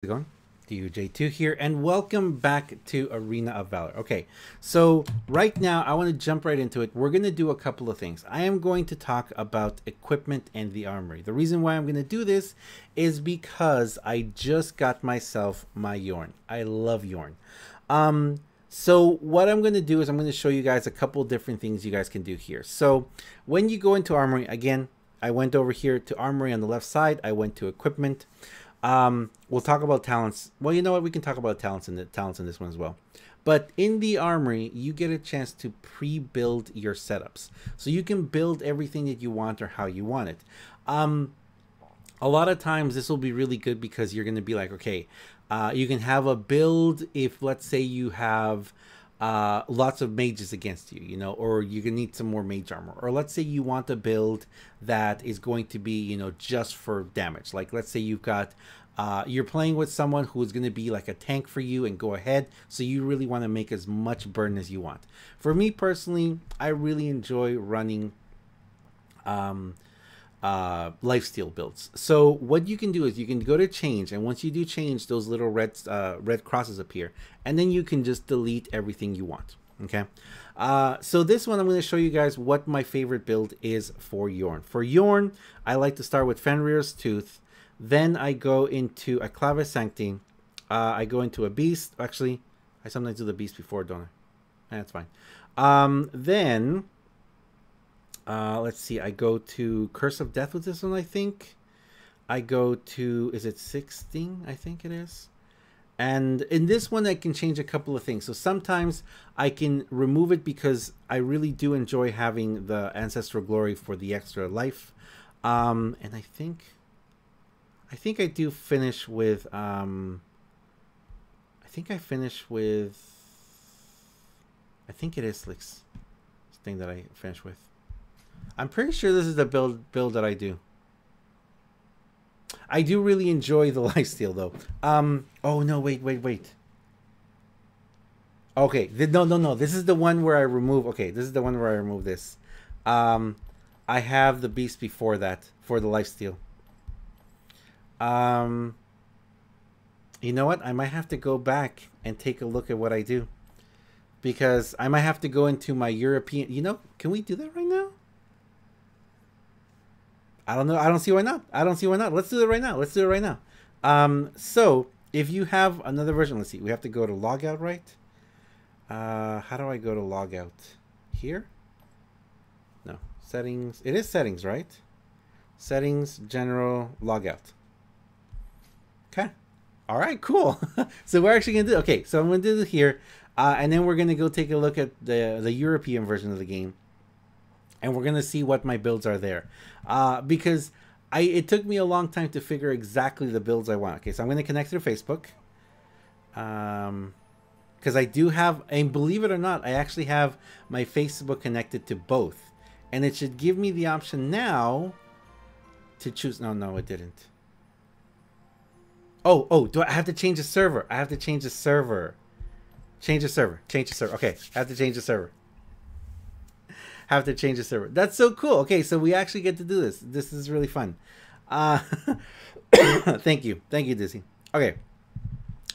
it going? DJ2 here, and welcome back to Arena of Valor. Okay, so right now I want to jump right into it. We're going to do a couple of things. I am going to talk about equipment and the armory. The reason why I'm going to do this is because I just got myself my Yorn. I love Yorn. So what I'm going to do is I'm going to show you guys a couple different things you guys can do here. So when you go into Armory, again, I went over here to Armory on the left side. I went to equipment. We'll talk about talents. Well, you know what? We can talk about talents in this one as well. But in the Armory, you get a chance to pre-build your setups. So you can build everything that you want or how you want it. A lot of times this will be really good because you're going to be like, okay, you can have a build if, let's say, you have lots of mages against you, you know, or you're gonna need some more mage armor, or let's say you want a build that is going to be, you know, just for damage. Like, let's say you've got you're playing with someone who's going to be like a tank for you and go ahead, so you really want to make as much burn as you want. For me personally, I really enjoy running lifesteal builds. So what you can do is you can go to change, and once you do change, those little red crosses appear, and then you can just delete everything you want. Okay, so this one I'm going to show you guys what my favorite build is for Yorn. For Yorn, I like to start with Fenrir's Tooth, then I go into a Clavis Sancti, I go into a Beast. Actually, I sometimes do the Beast before, don't I? That's fine. Then let's see, I go to Curse of Death with this one, I think. I go to, is it 16? I think it is. And in this one, I can change a couple of things. So sometimes I can remove it because I really do enjoy having the Ancestral Glory for the extra life. And I think I do finish with, I think I finish with, I think it is Slick's thing that I finish with. I'm pretty sure this is the build that I do. I do really enjoy the lifesteal though. Oh no, wait. Okay, no. This is the one where I remove. Okay, this is the one where I remove this. I have the beast before that for the lifesteal. You know what? I might have to go back and take a look at what I do, because I might have to go into my European. You know, can we do that right now? I don't know. I don't see why not. Let's do it right now. So if you have another version, let's see. We have to go to logout, right? How do I go to logout? Here? No. Settings. It is settings, right? Settings, general, logout. Okay. All right, cool. So we're actually going to do, okay, so I'm going to do it here. And then we're going to go take a look at the European version of the game. And we're going to see what my builds are there. Because it took me a long time to figure exactly the builds I want. Okay, so I'm going to connect through Facebook. Because I do have, and believe it or not, I actually have my Facebook connected to both. And it should give me the option now to choose. No, it didn't. Oh, do I have to change the server? I have to change the server. Change the server. Okay, I have to change the server. That's so cool. Okay, so we actually get to do this. This is really fun. Thank you, Dizzy. Okay,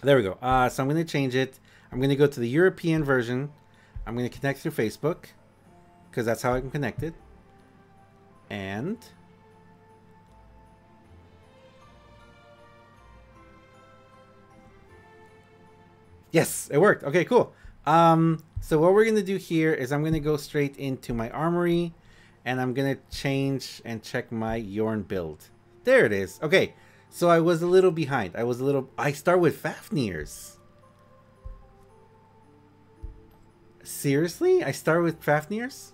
there we go. So I'm going to change it. I'm going to go to the European version. I'm going to connect through Facebook, because that's how I can connect it. And yes, it worked. Okay, cool. So what we're going to do here is I'm going to go straight into my Armory, and I'm going to change and check my Yorn build. There it is. Okay, so I was a little behind. I start with Fafnir's. Seriously? I start with Fafnir's?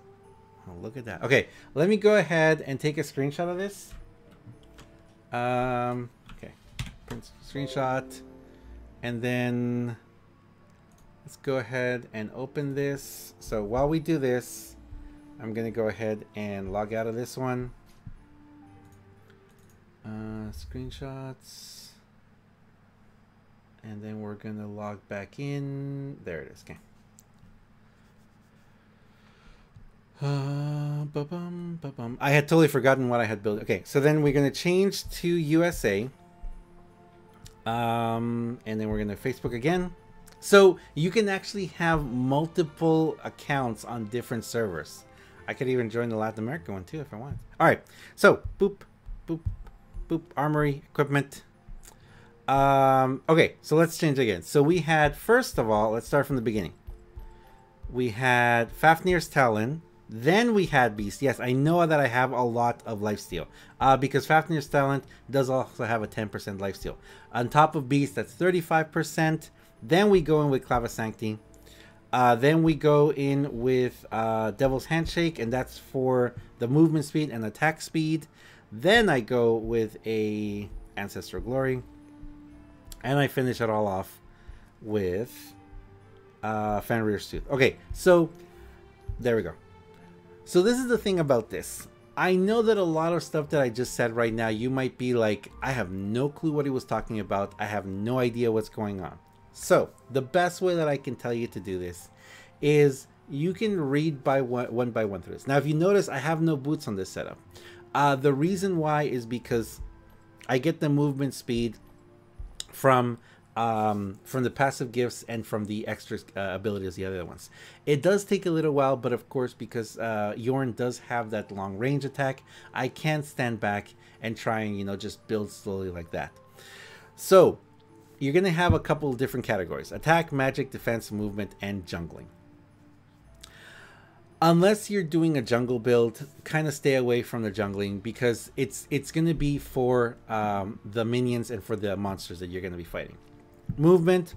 Oh, look at that. Okay, let me go ahead and take a screenshot of this. Okay, print screenshot, and then let's go ahead and open this. So while we do this, I'm going to go ahead and log out of this one. Screenshots. And then we're going to log back in. There it is. Okay. I had totally forgotten what I had built. Okay, so then we're going to change to USA. And then we're gonna Facebook again. So you can actually have multiple accounts on different servers. I could even join the Latin American one too if I want. All right, so boop, boop, boop, Armory, equipment. Okay, so let's change again. So we had, first of all, let's start from the beginning. We had Fafnir's Talon. Then we had Beast. Yes, I know that I have a lot of lifesteal. Because Fafnir's Talent does also have a 10% lifesteal. On top of Beast, that's 35%. Then we go in with Clava Sancti. Then we go in with Devil's Handshake, and that's for the movement speed and attack speed. Then I go with a Ancestral Glory. And I finish it all off with Fenrir's Tooth. Okay, so there we go. So this is the thing about this. I know that a lot of stuff that I just said right now, you might be like, I have no clue what he was talking about. I have no idea what's going on. So the best way that I can tell you to do this is you can read by one by one through this. Now, if you notice, I have no boots on this setup. The reason why is because I get the movement speed from the passive gifts and from the extra abilities, the other ones. It does take a little while, but of course, because Yorn does have that long range attack, I can't stand back and try and, you know, just build slowly like that. So you're going to have a couple of different categories: attack, magic, defense, movement, and jungling. Unless you're doing a jungle build, kind of stay away from the jungling, because it's going to be for the minions and for the monsters that you're going to be fighting. Movement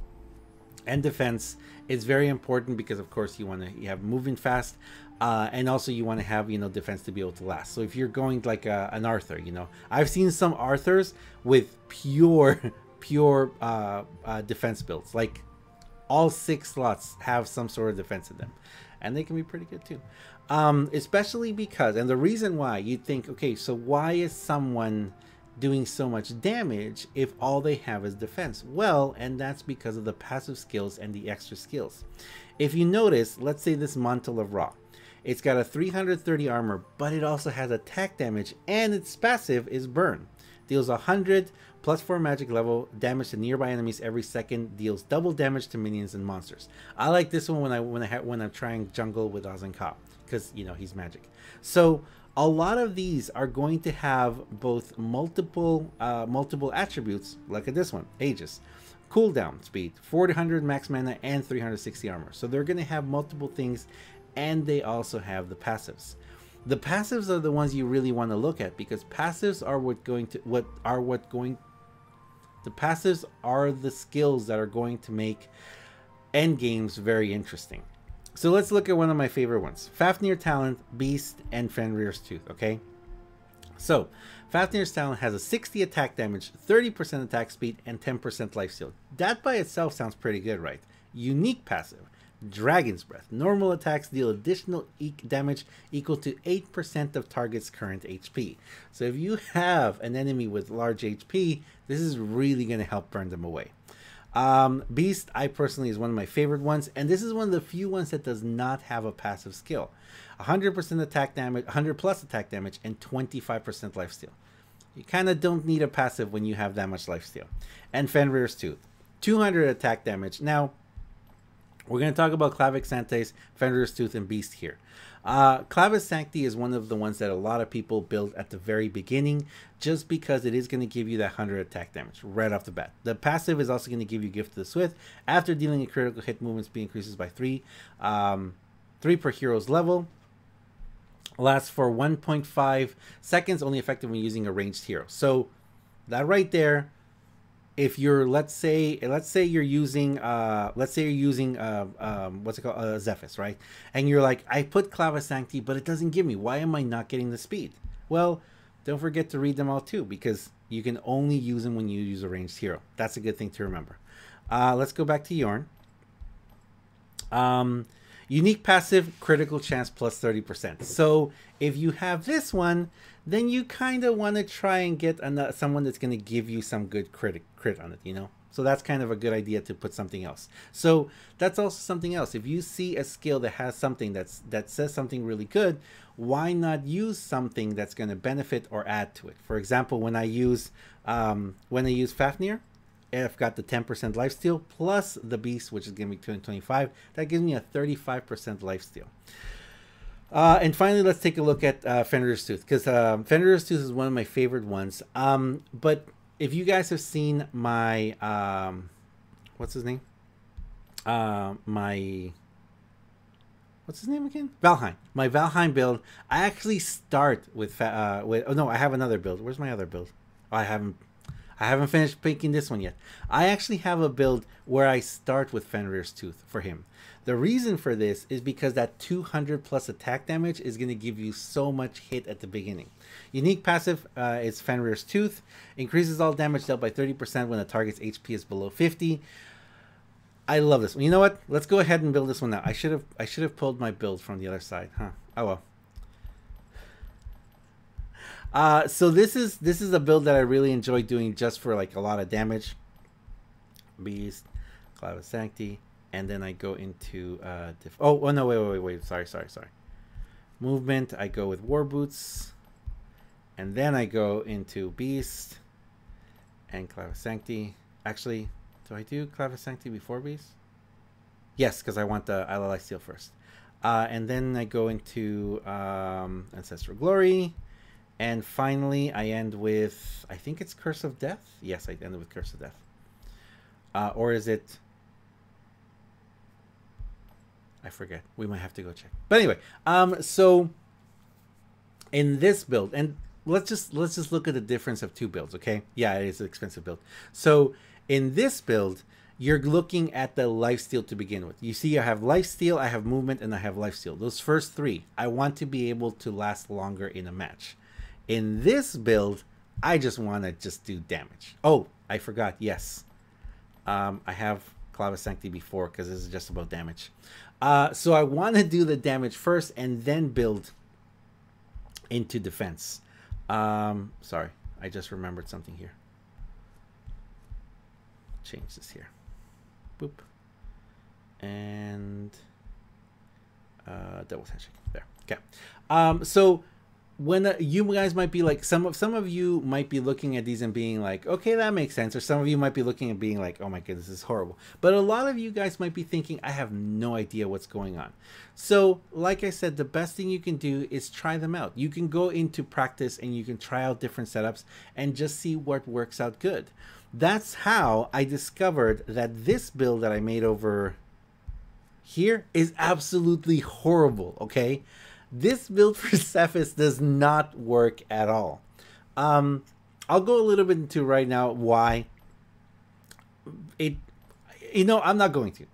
and defense is very important because, of course, you have moving fast, and also you want to have, you know, defense to be able to last. So if you're going like an Arthur, you know, I've seen some Arthurs with pure defense builds, like all 6 slots have some sort of defense in them. And they can be pretty good too. Especially because, and the reason why you'd think, okay, so why is someone doing so much damage if all they have is defense? Well, and that's because of the passive skills and the extra skills. If you notice, let's say this Mantle of Ra. It's got a 330 armor, but it also has attack damage, and its passive is Burn. Deals 100 plus 4 magic level damage to nearby enemies every second. Deals double damage to minions and monsters. I like this one when I'm trying jungle with Azenka, because, you know, he's magic. So a lot of these are going to have both multiple attributes. Look at this one: Aegis, cooldown speed, 400 max mana, and 360 armor. So they're going to have multiple things, and they also have the passives. The passives are the ones you really want to look at, because passives are the passives are the skills that are going to make end games very interesting. So let's look at one of my favorite ones: Fafnir Talent, Beast, and Fenrir's Tooth. Okay, so Fafnir's Talent has a 60 attack damage, 30% attack speed, and 10% lifesteal. That by itself sounds pretty good, right? Unique passive: Dragon's Breath. Normal attacks deal additional damage equal to 8% of target's current HP. So if you have an enemy with large HP, this is really going to help burn them away. Beast, I personally, is one of my favorite ones, and this is one of the few ones that does not have a passive skill. 100% attack damage, 100 plus attack damage, and 25% lifesteal. You kind of don't need a passive when you have that much lifesteal. And Fenrir's Tooth, 200 attack damage. Now, we're going to talk about Clavic Sancti's, Fenrir's Tooth, and Beast here. Clavic Sancti is one of the ones that a lot of people build at the very beginning, just because it is going to give you that 100 attack damage right off the bat. The passive is also going to give you Gift of the Swift. After dealing a critical hit, movement speed increases by 3 per hero's level. Lasts for 1.5 seconds, only effective when using a ranged hero. So that right there, if you're, let's say you're using what's it called, Zephyrus, right? And you're like, I put Clava Sancti, but it doesn't give me. Why am I not getting the speed? Well, don't forget to read them all too, because you can only use them when you use a ranged hero. That's a good thing to remember. Let's go back to Yorn. Unique passive, critical chance plus 30%. So if you have this one, then you kind of want to try and get someone that's going to give you some good crit on it, you know? So that's kind of a good idea to put something else. So that's also something else. If you see a skill that has something that says something really good, why not use something that's going to benefit or add to it? For example, when I use Fafnir, I've got the 10% lifesteal plus the beast, which is giving me 225. That gives me a 35% lifesteal. And finally, let's take a look at Fenrir's Tooth, because Fenrir's Tooth is one of my favorite ones. But if you guys have seen my what's his name? What's his name again? Valheim. My Valheim build. I actually start with oh no, I have another build. Where's my other build? Oh, I haven't finished picking this one yet. I actually have a build where I start with Fenrir's Tooth for him. The reason for this is because that 200 plus attack damage is going to give you so much hit at the beginning. Unique passive is Fenrir's Tooth. Increases all damage dealt by 30% when the target's HP is below 50. I love this one. You know what? Let's go ahead and build this one now. I should have pulled my build from the other side, huh? Oh well. So this is a build that I really enjoy doing just for like a lot of damage. Beast, Cloud of Sanctity, and then I go into oh no, wait. Sorry. Movement, I go with War Boots, and then I go into Beast and Cloud of Sanctity. Actually, do I do Cloud of Sanctity before Beast? Yes, because I want the Alali Steel first. And then I go into Ancestral Glory. And finally, I end with, I think it's Curse of Death. Yes, I ended with Curse of Death. Or is it? I forget. We might have to go check. But anyway, so in this build, and let's just look at the difference of two builds, okay? Yeah, it is an expensive build. So in this build, you're looking at the lifesteal to begin with. You see, I have lifesteal, I have movement, and I have lifesteal. Those first three, I want to be able to last longer in a match. In this build, I just want to do damage. Oh, I forgot. Yes. I have Cloud of Sanctity before because this is just about damage. So I want to do the damage first and then build into defense. Sorry, I just remembered something here. Change this here. Boop. And double touching. There. Okay. So when you guys might be like, some of you might be looking at these and being like, okay, that makes sense, or some of you might be looking and being like, oh my goodness, this is horrible. But a lot of you guys might be thinking, I have no idea what's going on. So like I said, the best thing you can do is try them out. You can go into practice and you can try out different setups and just see what works out good. That's how I discovered that this build that I made over here is absolutely horrible, okay? This build for Cephas does not work at all. I'll go a little bit into right now why. I'm not going to.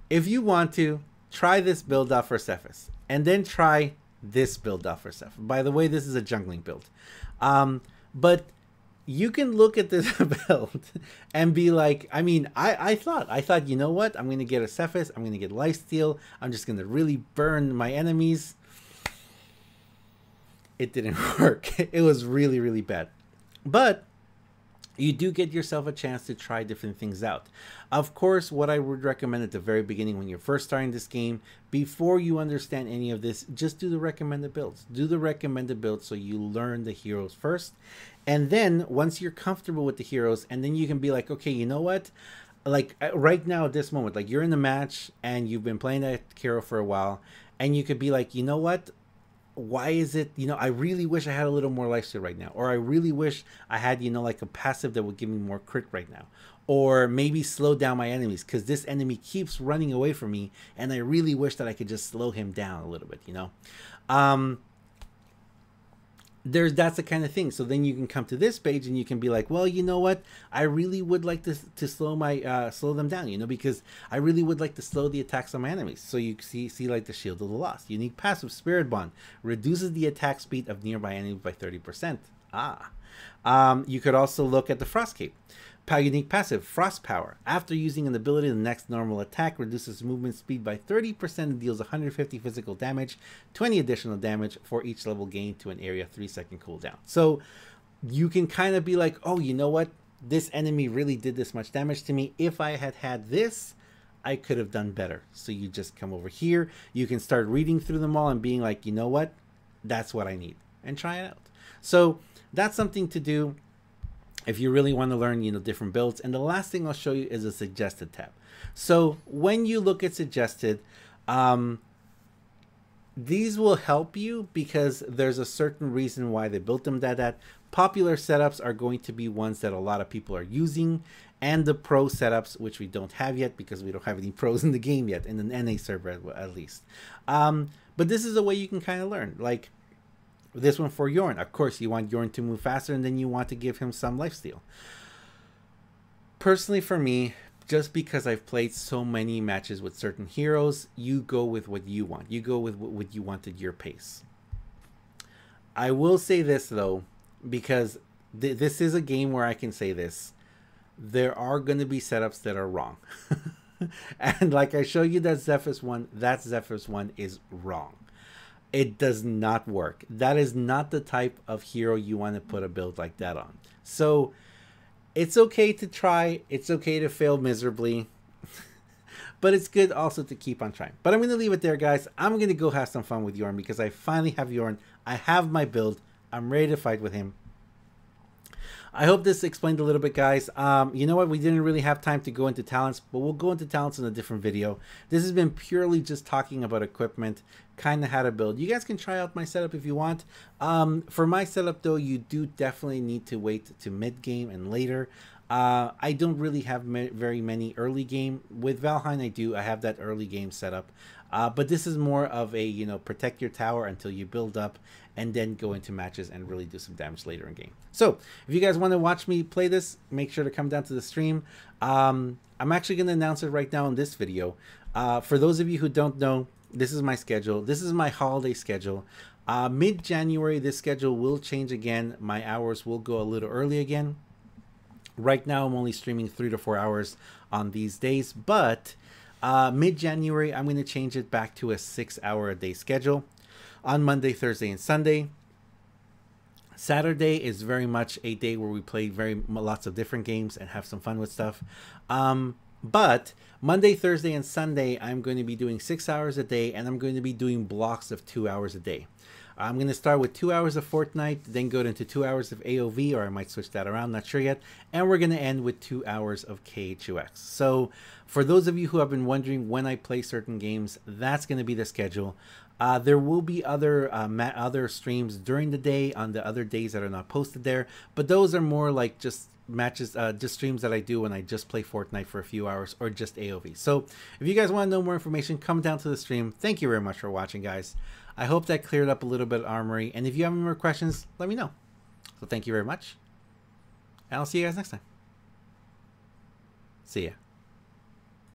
If you want to, try this build out for Cephas. And then try this build out for Cephas. By the way, this is a jungling build. But you can look at this build and be like, I mean, I thought, you know what? I'm going to get a Cephas. I'm going to get lifesteal. I'm just going to really burn my enemies. It didn't work. It was really, really bad. But you do get yourself a chance to try different things out. Of course, what I would recommend at the very beginning when you're first starting this game, before you understand any of this, just do the recommended builds. Do the recommended builds so you learn the heroes first. And then once you're comfortable with the heroes, and then you can be like, okay, you know what? Like right now at this moment, like you're in the match and you've been playing that hero for a while, and you could be like, you know what? Why is it, I really wish I had a little more lifesteal right now, or I really wish I had, like a passive that would give me more crit right now, or maybe slow down my enemies because this enemy keeps running away from me and I really wish that I could just slow him down a little bit. That's the kind of thing. So then you can come to this page and you can be like, well, you know what? I really would like to slow them down, because I really would like to slow the attacks on my enemies. So you see like the Shield of the Lost. Unique passive, Spirit Bond, reduces the attack speed of nearby enemies by 30%. You could also look at the Frost Cape. Unique passive, Frost Power. After using an ability, the next normal attack reduces movement speed by 30% and deals 150 physical damage, 20 additional damage for each level gained to an area 3-second cooldown. So you can kind of be like, oh, you know what? This enemy really did this much damage to me. If I had had this, I could have done better. So you just come over here. You can start reading through them all and being like, you know what? That's what I need. And try it out. So that's something to do. if you really want to learn, different builds. And the last thing I'll show you is a suggested tab. So when you look at suggested, these will help you because there's a certain reason why they built them that popular setups are going to be ones that a lot of people are using, and the pro setups, which we don't have yet because we don't have any pros in the game yet, in the NA server at least. But this is a way you can kind of learn. Like this one for Yorn. Of course, you want Yorn to move faster, and then you want to give him some lifesteal. Personally, for me, just because I've played so many matches with certain heroes, you go with what you want. You go with what you want at your pace. I will say this, though, because this is a game where I can say this. There are going to be setups that are wrong. And like I show you that Zephyrus one, that Zephyrus one is wrong. It does not work. That is not the type of hero you want to put a build like that on. So it's okay to try. It's okay to fail miserably. But it's good also to keep on trying. But I'm going to leave it there, guys. I'm going to go have some fun with Yorn because I finally have Yorn. I have my build. I'm ready to fight with him. I hope this explained a little bit, guys. You know what? We didn't really have time to go into talents, but we'll go into talents in a different video. This has been purely just talking about equipment, kind of how to build. You guys can try out my setup if you want. For my setup, though, you do definitely need to wait to mid-game and later. I don't really have very many early game. With Valheim, I do. I have that early game setup. But this is more of a, protect your tower until you build up and then go into matches and really do some damage later in game. So if you guys want to watch me play this, make sure to come down to the stream. I'm actually going to announce it right now in this video. For those of you who don't know, this is my schedule. This is my holiday schedule. Mid-January, this schedule will change again. My hours will go a little early again. Right now, I'm only streaming 3 to 4 hours on these days, but mid-January, I'm going to change it back to a 6-hour-a-day schedule on Monday, Thursday, and Sunday. Saturday is very much a day where we play lots of different games and have some fun with stuff. But Monday, Thursday, and Sunday, I'm going to be doing 6 hours a day, and I'm going to be doing blocks of 2 hours a day. I'm going to start with 2 hours of Fortnite, then go into 2 hours of AOV, or I might switch that around, not sure yet. And we're going to end with 2 hours of KHUX. So for those of you who have been wondering when I play certain games, that's going to be the schedule. There will be other streams during the day on the other days that are not posted there, but those are more like just matches, just streams that I do when I just play Fortnite for a few hours or just AOV. So if you guys want to know more information, come down to the stream. Thank you very much for watching, guys. I hope that cleared up a little bit of Armory, and if you have any more questions, let me know. So thank you very much, and I'll see you guys next time. See ya.